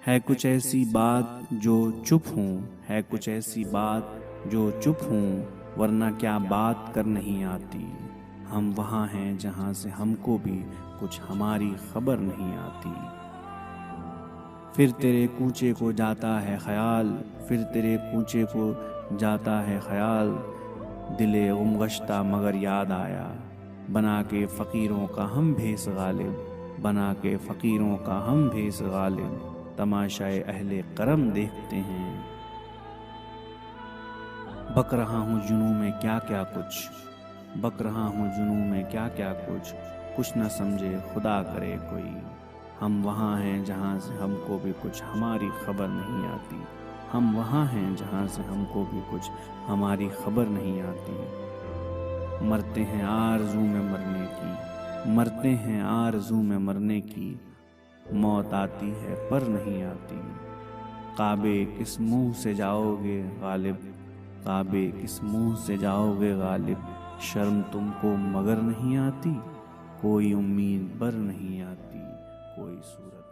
है कुछ ऐसी बात जो चुप हूँ, है कुछ ऐसी बात जो चुप हूँ, वरना क्या बात कर नहीं आती। हम वहाँ हैं जहाँ से हमको भी कुछ हमारी खबर नहीं आती। फिर तेरे कूचे को जाता है ख्याल, फिर तेरे कूचे को जाता है ख्याल, दिले गुमगश्ता मगर याद आया, बना के फ़कीरों का हम भेस गालिब, बना के फ़कीरों का हम भेस गालिब, तमाशाए अहले करम देखते हैं। बक रहा हूँ जुनूं में क्या क्या कुछ, बक रहा हूँ जुनूं में क्या क्या कुछ न समझे खुदा करे कोई। हम वहाँ हैं जहाँ से हमको भी कुछ हमारी खबर नहीं आती। हम वहाँ हैं जहाँ से हमको भी कुछ हमारी खबर नहीं आती। मरते हैं आरज़ू में मरने की, मरते हैं आरज़ू में मरने की, मौत आती है पर नहीं आती। काबे किस मुंह से जाओगे गालिब, काबे किस मुंह से जाओगे गालिब, शर्म तुमको मगर नहीं आती, कोई उम्मीद बर नहीं आती, कोई सूरत